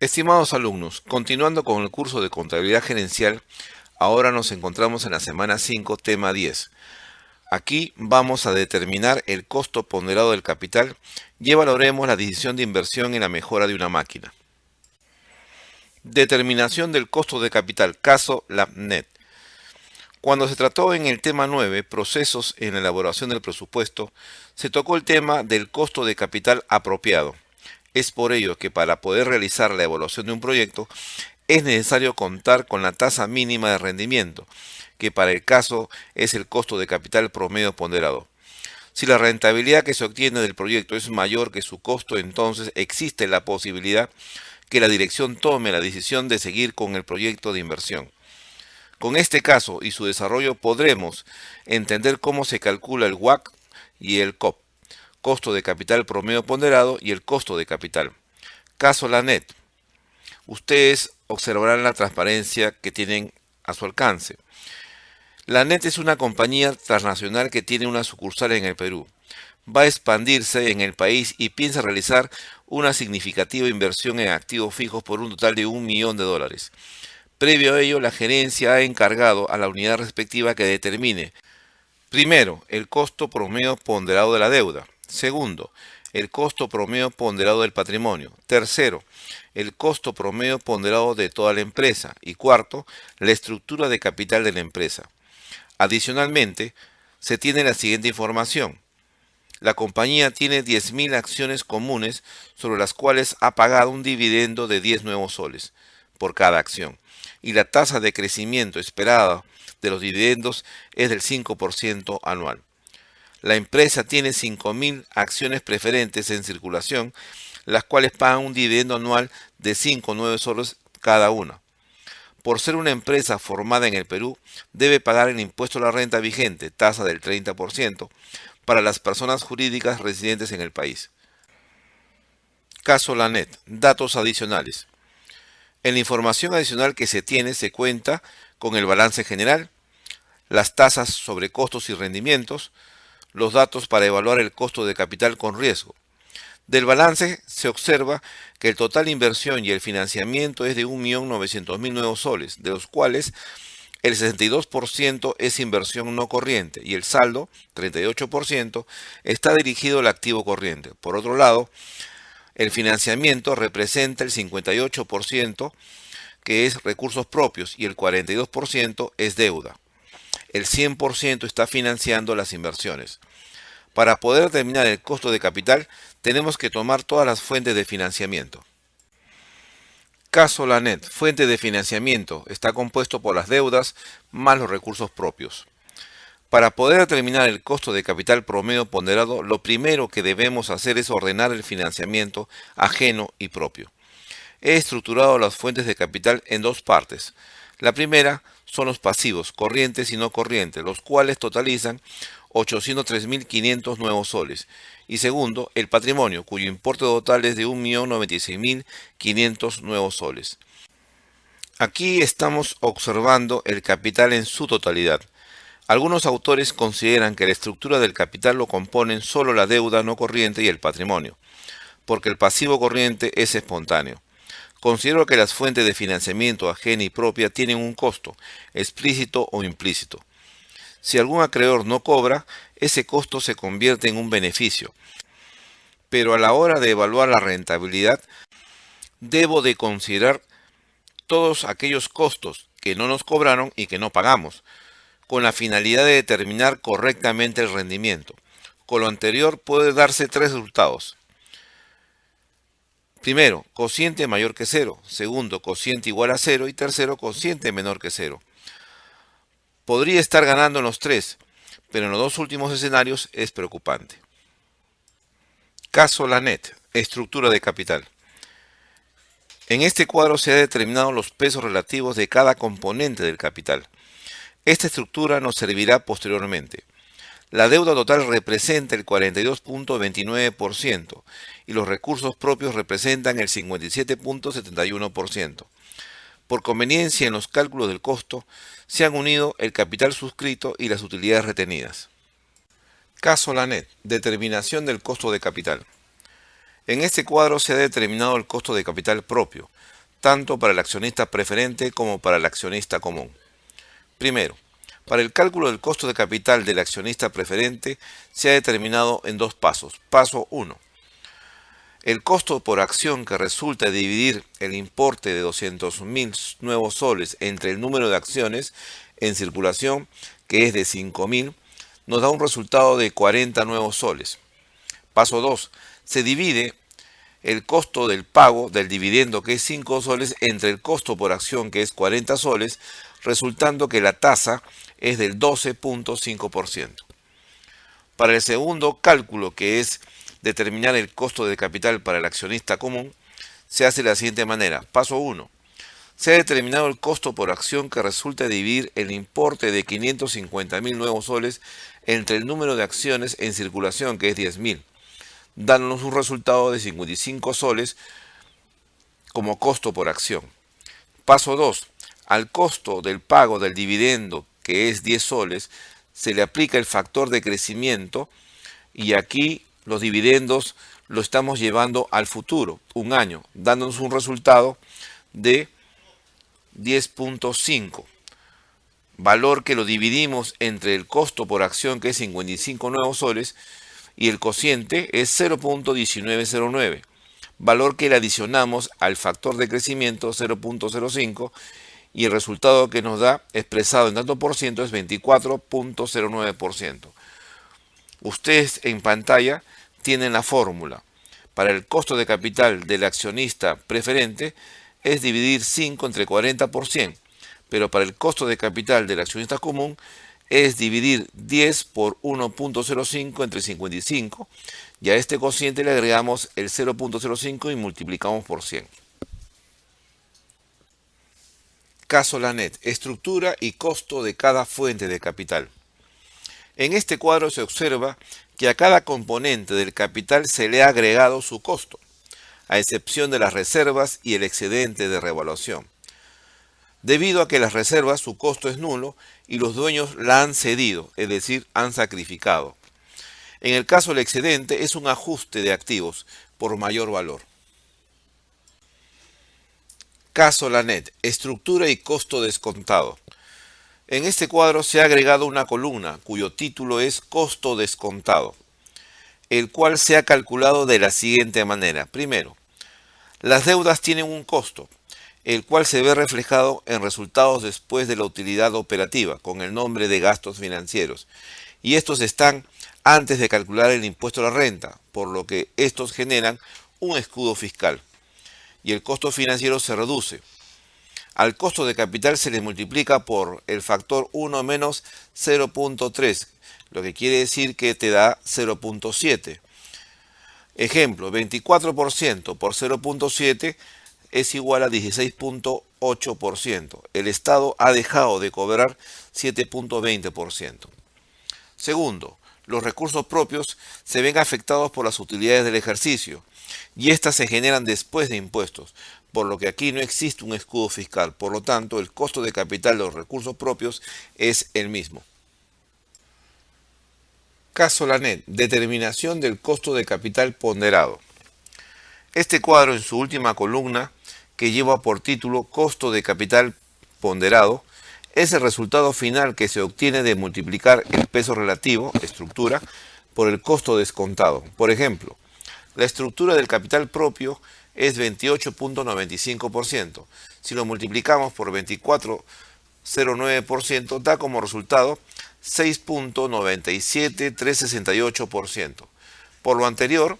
Estimados alumnos, continuando con el curso de Contabilidad Gerencial, ahora nos encontramos en la semana 5, tema 10. Aquí vamos a determinar el costo ponderado del capital y evaluaremos la decisión de inversión en la mejora de una máquina. Determinación del costo de capital, caso LabNet. Cuando se trató en el tema 9, procesos en la elaboración del presupuesto, se tocó el tema del costo de capital apropiado. Es por ello que para poder realizar la evaluación de un proyecto es necesario contar con la tasa mínima de rendimiento, que para el caso es el costo de capital promedio ponderado. Si la rentabilidad que se obtiene del proyecto es mayor que su costo, entonces existe la posibilidad que la dirección tome la decisión de seguir con el proyecto de inversión. Con este caso y su desarrollo podremos entender cómo se calcula el WACC y el COP, costo de capital promedio ponderado y el costo de capital. Caso LANET. Ustedes observarán la transparencia que tienen a su alcance. LANET es una compañía transnacional que tiene una sucursal en el Perú. Va a expandirse en el país y piensa realizar una significativa inversión en activos fijos por un total de $1 millón. Previo a ello, la gerencia ha encargado a la unidad respectiva que determine, primero, el costo promedio ponderado de la deuda. Segundo, el costo promedio ponderado del patrimonio. Tercero, el costo promedio ponderado de toda la empresa. Y cuarto, la estructura de capital de la empresa. Adicionalmente, se tiene la siguiente información. La compañía tiene 10.000 acciones comunes sobre las cuales ha pagado un dividendo de 10 nuevos soles por cada acción. Y la tasa de crecimiento esperada de los dividendos es del 5% anual. La empresa tiene 5.000 acciones preferentes en circulación, las cuales pagan un dividendo anual de 5 soles cada una. Por ser una empresa formada en el Perú, debe pagar el impuesto a la renta vigente, tasa del 30%, para las personas jurídicas residentes en el país. Caso LANET. Datos adicionales. En la información adicional que se tiene se cuenta con el balance general, las tasas sobre costos y rendimientos, los datos para evaluar el costo de capital con riesgo. Del balance se observa que el total inversión y el financiamiento es de 1.900.000 nuevos soles, de los cuales el 62% es inversión no corriente y el saldo, 38%, está dirigido al activo corriente. Por otro lado, el financiamiento representa el 58%, que es recursos propios, y el 42% es deuda. El 100% está financiando las inversiones. Para poder determinar el costo de capital, tenemos que tomar todas las fuentes de financiamiento. Caso LANET. Fuente de financiamiento. Está compuesto por las deudas más los recursos propios. Para poder determinar el costo de capital promedio ponderado, lo primero que debemos hacer es ordenar el financiamiento ajeno y propio. He estructurado las fuentes de capital en dos partes. La primera son los pasivos, corrientes y no corrientes, los cuales totalizan 803.500 nuevos soles. Y segundo, el patrimonio, cuyo importe total es de 1.096.500 nuevos soles. Aquí estamos observando el capital en su totalidad. Algunos autores consideran que la estructura del capital lo componen solo la deuda no corriente y el patrimonio, porque el pasivo corriente es espontáneo. Considero que las fuentes de financiamiento ajena y propia tienen un costo, explícito o implícito. Si algún acreedor no cobra, ese costo se convierte en un beneficio. Pero a la hora de evaluar la rentabilidad, debo de considerar todos aquellos costos que no nos cobraron y que no pagamos, con la finalidad de determinar correctamente el rendimiento. Con lo anterior puede darse tres resultados. Primero, cociente mayor que cero. Segundo, cociente igual a cero. Y tercero, cociente menor que cero. Podría estar ganando en los tres, pero en los dos últimos escenarios es preocupante. Caso LANET. Estructura de capital. En este cuadro se han determinado los pesos relativos de cada componente del capital. Esta estructura nos servirá posteriormente. La deuda total representa el 42.29% y los recursos propios representan el 57.71%. Por conveniencia en los cálculos del costo, se han unido el capital suscrito y las utilidades retenidas. Caso LANET. Determinación del costo de capital. En este cuadro se ha determinado el costo de capital propio, tanto para el accionista preferente como para el accionista común. Primero, para el cálculo del costo de capital del accionista preferente se ha determinado en dos pasos. Paso 1. El costo por acción que resulta de dividir el importe de 200.000 nuevos soles entre el número de acciones en circulación, que es de 5.000, nos da un resultado de 40 nuevos soles. Paso 2. Se divide el costo del pago del dividendo, que es 5 soles, entre el costo por acción, que es 40 soles, resultando que la tasa es del 12.5%. Para el segundo cálculo, que es determinar el costo de capital para el accionista común, se hace de la siguiente manera. Paso 1. Se ha determinado el costo por acción que resulta de dividir el importe de 550.000 nuevos soles entre el número de acciones en circulación, que es 10.000, dándonos un resultado de 55 soles como costo por acción. Paso 2. Al costo del pago del dividendo, que es 10 soles, se le aplica el factor de crecimiento y aquí los dividendos lo estamos llevando al futuro, un año, dándonos un resultado de 10.5, valor que lo dividimos entre el costo por acción, que es 55 nuevos soles, y el cociente es 0.1909, valor que le adicionamos al factor de crecimiento 0.05, y el resultado que nos da expresado en tanto por ciento es 24.09%. Ustedes en pantalla tienen la fórmula. Para el costo de capital del accionista preferente es dividir 5 entre 40 por 100, pero para el costo de capital del accionista común es dividir 10 por 1.05 entre 55, y a este cociente le agregamos el 0.05 y multiplicamos por 100. Caso LANET, estructura y costo de cada fuente de capital. En este cuadro se observa que a cada componente del capital se le ha agregado su costo, a excepción de las reservas y el excedente de revaluación. Debido a que las reservas su costo es nulo y los dueños la han cedido, es decir, han sacrificado. En el caso del excedente es un ajuste de activos por mayor valor. Caso LANET, estructura y costo descontado. En este cuadro se ha agregado una columna cuyo título es costo descontado, el cual se ha calculado de la siguiente manera. Primero, las deudas tienen un costo, el cual se ve reflejado en resultados después de la utilidad operativa, con el nombre de gastos financieros, y estos están antes de calcular el impuesto a la renta, por lo que estos generan un escudo fiscal, y el costo financiero se reduce. Al costo de capital se le multiplica por el factor 1 menos 0.3, lo que quiere decir que te da 0.7. Ejemplo, 24% por 0.7 es igual a 16.8%. El Estado ha dejado de cobrar 7.20%. Segundo, los recursos propios se ven afectados por las utilidades del ejercicio y estas se generan después de impuestos, por lo que aquí no existe un escudo fiscal. Por lo tanto, el costo de capital de los recursos propios es el mismo. Caso LANET, determinación del costo de capital ponderado. Este cuadro en su última columna, que lleva por título costo de capital ponderado, es el resultado final que se obtiene de multiplicar el peso relativo, estructura, por el costo descontado. Por ejemplo, la estructura del capital propio es 28.95%. Si lo multiplicamos por 24.09%, da como resultado 6.97368%. Por lo anterior,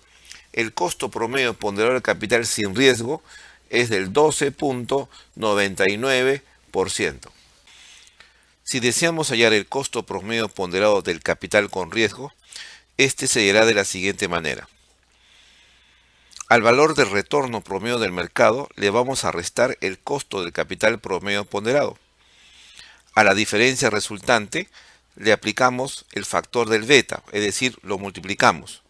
el costo promedio ponderado del capital sin riesgo es del 12.99%. Si deseamos hallar el costo promedio ponderado del capital con riesgo, este se hallará de la siguiente manera. Al valor del retorno promedio del mercado le vamos a restar el costo del capital promedio ponderado. A la diferencia resultante le aplicamos el factor del beta, es decir, lo multiplicamos.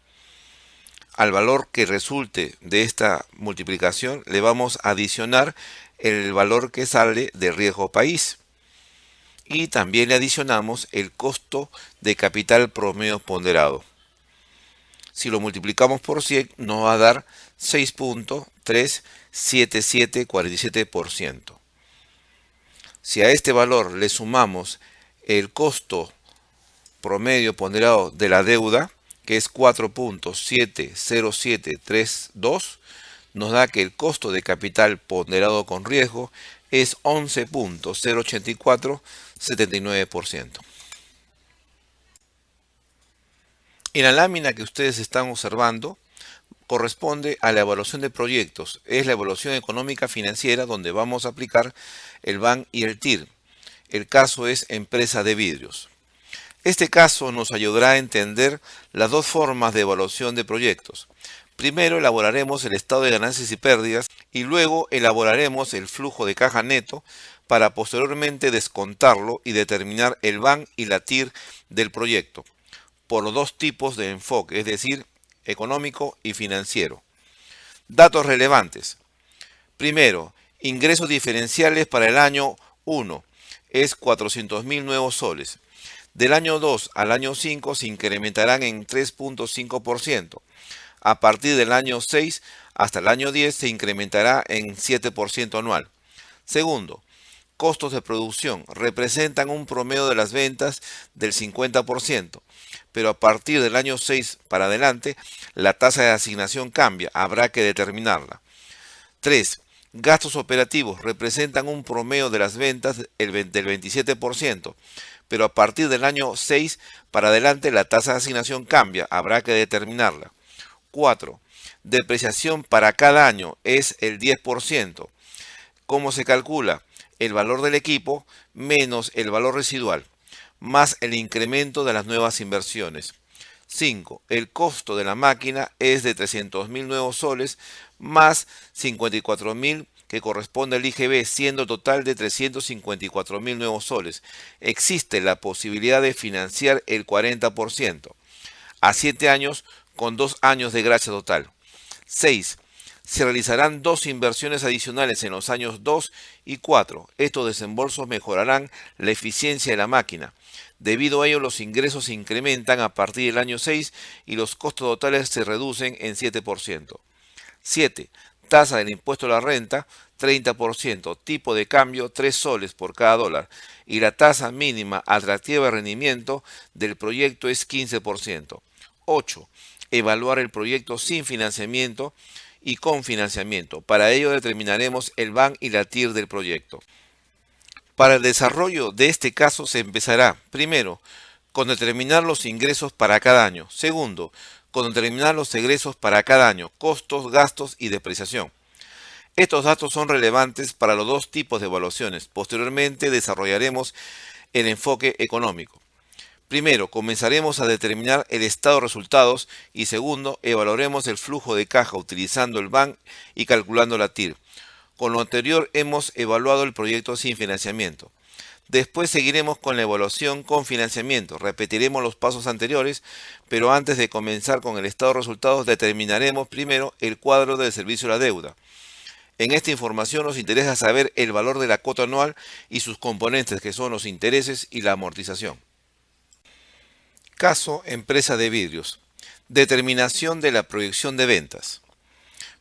Al valor que resulte de esta multiplicación le vamos a adicionar el valor que sale del riesgo país. Y también le adicionamos el costo de capital promedio ponderado. Si lo multiplicamos por 100 nos va a dar 6.37747%. Si a este valor le sumamos el costo promedio ponderado de la deuda, que es 4.70732, nos da que el costo de capital ponderado con riesgo es 11.08479%. En la lámina que ustedes están observando, corresponde a la evaluación de proyectos. Es la evaluación económica financiera donde vamos a aplicar el BAN y el TIR. El caso es empresa de vidrios. Este caso nos ayudará a entender las dos formas de evaluación de proyectos. Primero elaboraremos el estado de ganancias y pérdidas y luego elaboraremos el flujo de caja neto para posteriormente descontarlo y determinar el BAN y la TIR del proyecto por los dos tipos de enfoque, es decir, económico y financiero. Datos relevantes. Primero, ingresos diferenciales para el año 1 es 400.000 nuevos soles. Del año 2 al año 5 se incrementarán en 3.5%. A partir del año 6 hasta el año 10 se incrementará en 7% anual. Segundo, costos de producción representan un promedio de las ventas del 50%, pero a partir del año 6 para adelante la tasa de asignación cambia, habrá que determinarla. 3. Gastos operativos representan un promedio de las ventas del 27%, pero a partir del año 6 para adelante la tasa de asignación cambia, habrá que determinarla. 4. Depreciación para cada año es el 10%. ¿Cómo se calcula? El valor del equipo menos el valor residual, más el incremento de las nuevas inversiones. 5. El costo de la máquina es de 300.000 nuevos soles más 54.000 que corresponde al IGB, siendo total de 354.000 nuevos soles. Existe la posibilidad de financiar el 40% a 7 años con 2 años de gracia total. 6. Se realizarán 2 inversiones adicionales en los años 2 y 4. Estos desembolsos mejorarán la eficiencia de la máquina. Debido a ello, los ingresos se incrementan a partir del año 6 y los costos totales se reducen en 7%. 7. Tasa del impuesto a la renta, 30%. Tipo de cambio, 3 soles por cada dólar. Y la tasa mínima atractiva de rendimiento del proyecto es 15%. 8. Evaluar el proyecto sin financiamiento y con financiamiento. Para ello determinaremos el BAN y la TIR del proyecto. Para el desarrollo de este caso se empezará, primero, con determinar los ingresos para cada año. Segundo, con determinar los egresos para cada año, costos, gastos y depreciación. Estos datos son relevantes para los dos tipos de evaluaciones. Posteriormente desarrollaremos el enfoque económico. Primero, comenzaremos a determinar el estado de resultados y segundo, evaluaremos el flujo de caja utilizando el BAN y calculando la TIR. Con lo anterior hemos evaluado el proyecto sin financiamiento. Después seguiremos con la evaluación con financiamiento. Repetiremos los pasos anteriores, pero antes de comenzar con el estado de resultados determinaremos primero el cuadro del servicio de la deuda. En esta información nos interesa saber el valor de la cuota anual y sus componentes, que son los intereses y la amortización. Caso empresa de vidrios. Determinación de la proyección de ventas.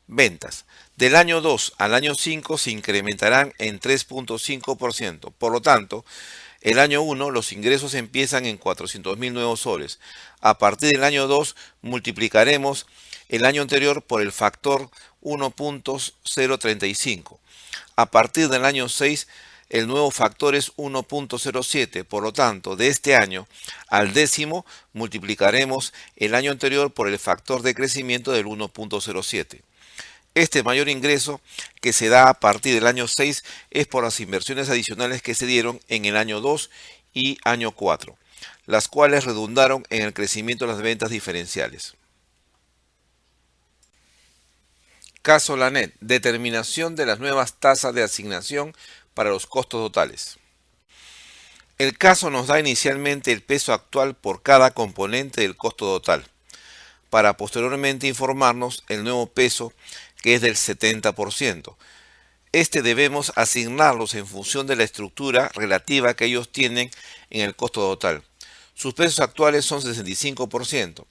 Ventas. Del año 2 al año 5 se incrementarán en 3.5%. Por lo tanto, el año 1 los ingresos empiezan en 400.000 nuevos soles. A partir del año 2 multiplicaremos el año anterior por el factor 1.035. A partir del año 6 el nuevo factor es 1.07, por lo tanto, de este año al décimo multiplicaremos el año anterior por el factor de crecimiento del 1.07. Este mayor ingreso que se da a partir del año 6 es por las inversiones adicionales que se dieron en el año 2 y año 4, las cuales redundaron en el crecimiento de las ventas diferenciales. Caso LANET, determinación de las nuevas tasas de asignación para los costos totales. El caso nos da inicialmente el peso actual por cada componente del costo total, para posteriormente informarnos el nuevo peso que es del 70%. Este debemos asignarlos en función de la estructura relativa que ellos tienen en el costo total. Sus pesos actuales son 65%.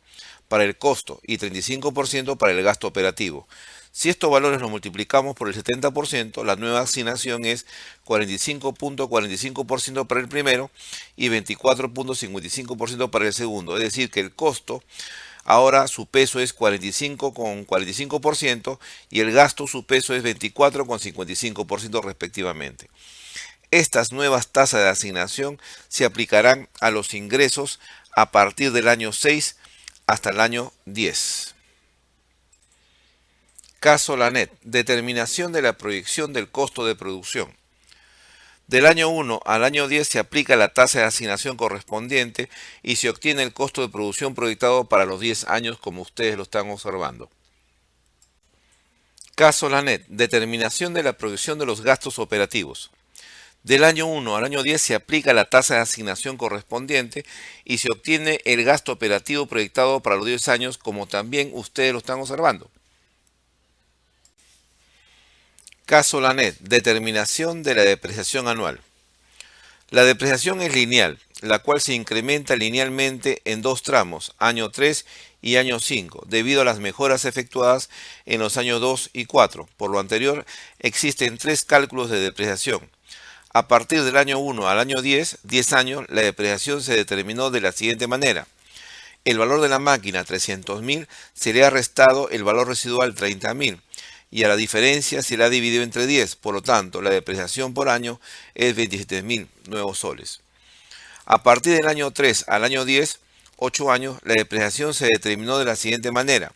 para el costo y 35% para el gasto operativo. Si estos valores los multiplicamos por el 70%, la nueva asignación es 45.45% para el primero y 24.55% para el segundo. Es decir, que el costo ahora su peso es 45,45% y el gasto su peso es 24,55% respectivamente. Estas nuevas tasas de asignación se aplicarán a los ingresos a partir del año 6 hasta el año 10. Caso LANET. Determinación de la proyección del costo de producción. Del año 1 al año 10 se aplica la tasa de asignación correspondiente y se obtiene el costo de producción proyectado para los 10 años como ustedes lo están observando. Caso LANET. Determinación de la proyección de los gastos operativos. Del año 1 al año 10 se aplica la tasa de asignación correspondiente y se obtiene el gasto operativo proyectado para los 10 años como también ustedes lo están observando. Caso LANET. Determinación de la depreciación anual. La depreciación es lineal, la cual se incrementa linealmente en dos tramos, año 3 y año 5, debido a las mejoras efectuadas en los años 2 y 4. Por lo anterior, existen tres cálculos de depreciación. A partir del año 1 al año 10 años, la depreciación se determinó de la siguiente manera. El valor de la máquina, 300.000, se le ha restado el valor residual, 30.000. Y a la diferencia se la ha dividido entre 10, por lo tanto la depreciación por año es 27.000 nuevos soles. A partir del año 3 al año 10, 8 años, la depreciación se determinó de la siguiente manera.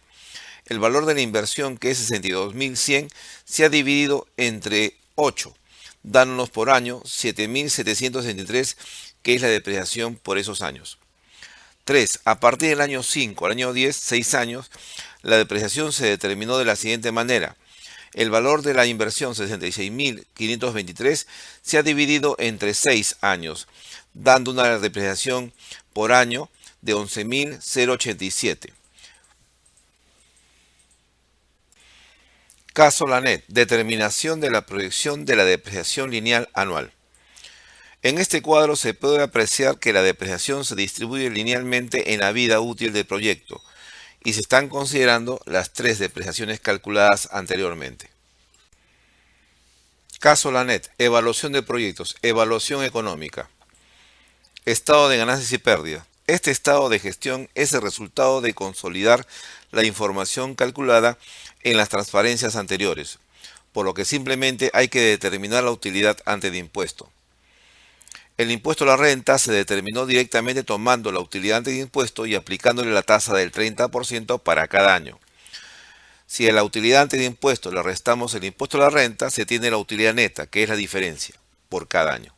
El valor de la inversión, que es 62.100, se ha dividido entre 8, dándonos por año 7.763, que es la depreciación por esos años. 3. A partir del año 5 al año 10, 6 años, la depreciación se determinó de la siguiente manera. El valor de la inversión, 66.523, se ha dividido entre 6 años, dando una depreciación por año de 11.087. Caso LANET. Determinación de la proyección de la depreciación lineal anual. En este cuadro se puede apreciar que la depreciación se distribuye linealmente en la vida útil del proyecto y se están considerando las tres depreciaciones calculadas anteriormente. Caso LANET. Evaluación de proyectos. Evaluación económica. Estado de ganancias y pérdidas. Este estado de gestión es el resultado de consolidar la información calculada en las transparencias anteriores, por lo que simplemente hay que determinar la utilidad antes de impuesto. El impuesto a la renta se determinó directamente tomando la utilidad antes de impuesto y aplicándole la tasa del 30% para cada año. Si a la utilidad antes de impuesto le restamos el impuesto a la renta, se tiene la utilidad neta, que es la diferencia, por cada año.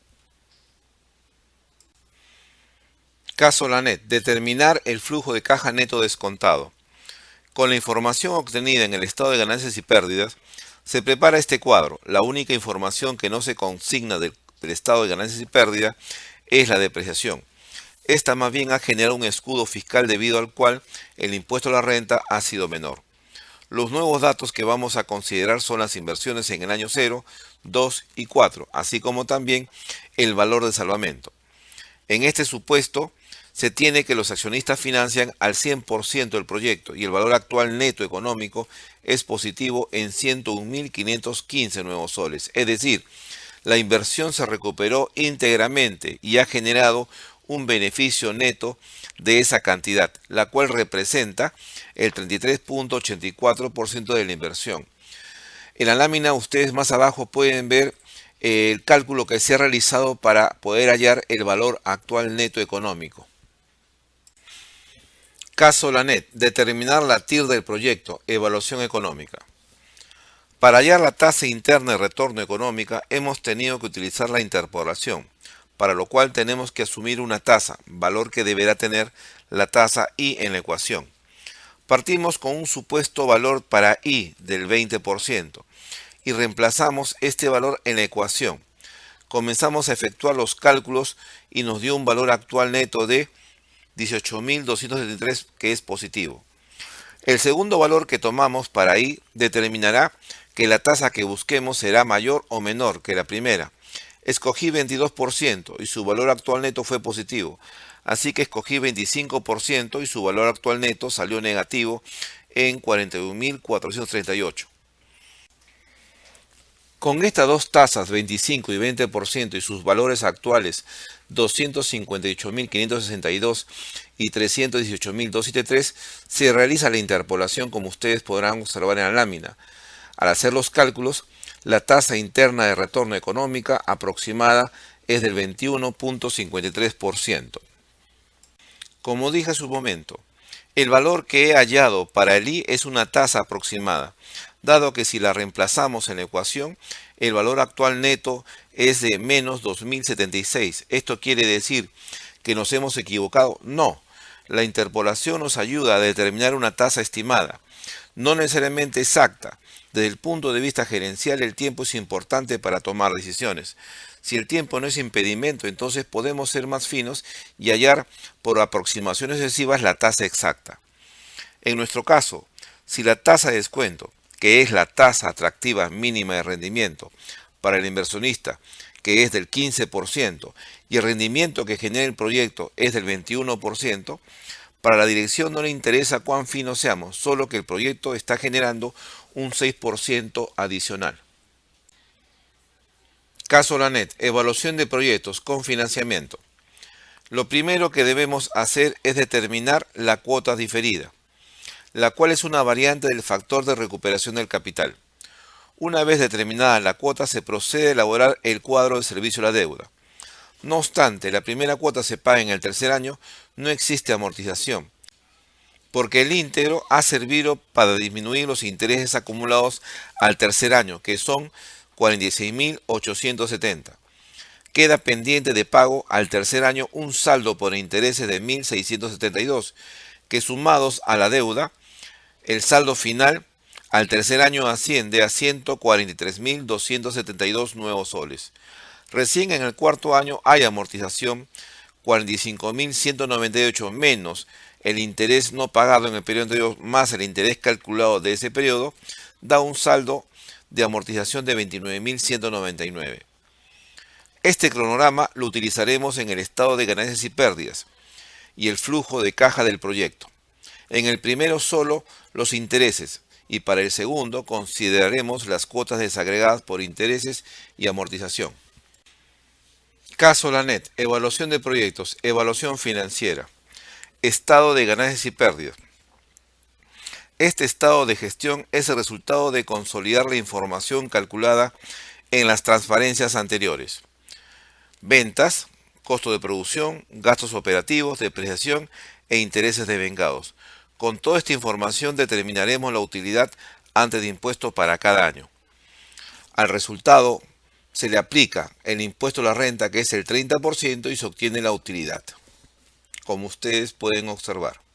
Caso LANET. Determinar el flujo de caja neto descontado. Con la información obtenida en el estado de ganancias y pérdidas, se prepara este cuadro. La única información que no se consigna del estado de ganancias y pérdidas es la depreciación. Esta más bien ha generado un escudo fiscal debido al cual el impuesto a la renta ha sido menor. Los nuevos datos que vamos a considerar son las inversiones en el año 0, 2 y 4, así como también el valor de salvamento. En este supuesto, se tiene que los accionistas financian al 100% el proyecto y el valor actual neto económico es positivo en 101.515 nuevos soles. Es decir, la inversión se recuperó íntegramente y ha generado un beneficio neto de esa cantidad, la cual representa el 33.84% de la inversión. En la lámina ustedes más abajo pueden ver el cálculo que se ha realizado para poder hallar el valor actual neto económico. Caso LANET. Determinar la TIR del proyecto. Evaluación económica. Para hallar la tasa interna de retorno económica hemos tenido que utilizar la interpolación, para lo cual tenemos que asumir una tasa, valor que deberá tener la tasa I en la ecuación. Partimos con un supuesto valor para I del 20% y reemplazamos este valor en la ecuación. Comenzamos a efectuar los cálculos y nos dio un valor actual neto de 18.273, que es positivo. El segundo valor que tomamos para I determinará que la tasa que busquemos será mayor o menor que la primera. Escogí 22% y su valor actual neto fue positivo. así que escogí 25% y su valor actual neto salió negativo en 41.438. Con estas dos tasas, 25 y 20%, y sus valores actuales, 258.562 y 318.273, se realiza la interpolación, como ustedes podrán observar en la lámina. Al hacer los cálculos, la tasa interna de retorno económica aproximada es del 21.53%. Como dije hace un momento, el valor que he hallado para el I es una tasa aproximada, dado que si la reemplazamos en la ecuación, el valor actual neto es de menos 2076. ¿Esto quiere decir que nos hemos equivocado? No. La interpolación nos ayuda a determinar una tasa estimada, no necesariamente exacta. Desde el punto de vista gerencial, el tiempo es importante para tomar decisiones. Si el tiempo no es impedimento, entonces podemos ser más finos y hallar por aproximaciones excesivas la tasa exacta. En nuestro caso, si la tasa de descuento, que es la tasa atractiva mínima de rendimiento para el inversionista, que es del 15%, y el rendimiento que genera el proyecto es del 21%, para la dirección no le interesa cuán finos seamos, solo que el proyecto está generando un 6% adicional. Caso LANET, evaluación de proyectos con financiamiento. Lo primero que debemos hacer es determinar la cuota diferida, la cual es una variante del factor de recuperación del capital. Una vez determinada la cuota, se procede a elaborar el cuadro de servicio a la deuda. No obstante, la primera cuota se paga en el tercer año, no existe amortización, porque el íntegro ha servido para disminuir los intereses acumulados al tercer año, que son 46.870. Queda pendiente de pago al tercer año un saldo por intereses de 1.672, que sumados a la deuda, el saldo final al tercer año asciende a 143.272 nuevos soles. Recién en el cuarto año hay amortización, 45.198 menos el interés no pagado en el periodo anterior más el interés calculado de ese periodo, da un saldo de amortización de 29.199. Este cronograma lo utilizaremos en el estado de ganancias y pérdidas y el flujo de caja del proyecto. En el primero solo los intereses y para el segundo consideraremos las cuotas desagregadas por intereses y amortización. Caso LANET, evaluación de proyectos, evaluación financiera, estado de ganancias y pérdidas. Este estado de gestión es el resultado de consolidar la información calculada en las transparencias anteriores. Ventas, costo de producción, gastos operativos, depreciación e intereses devengados. Con toda esta información determinaremos la utilidad antes de impuesto para cada año. Al resultado se le aplica el impuesto a la renta, que es el 30%, y se obtiene la utilidad, como ustedes pueden observar.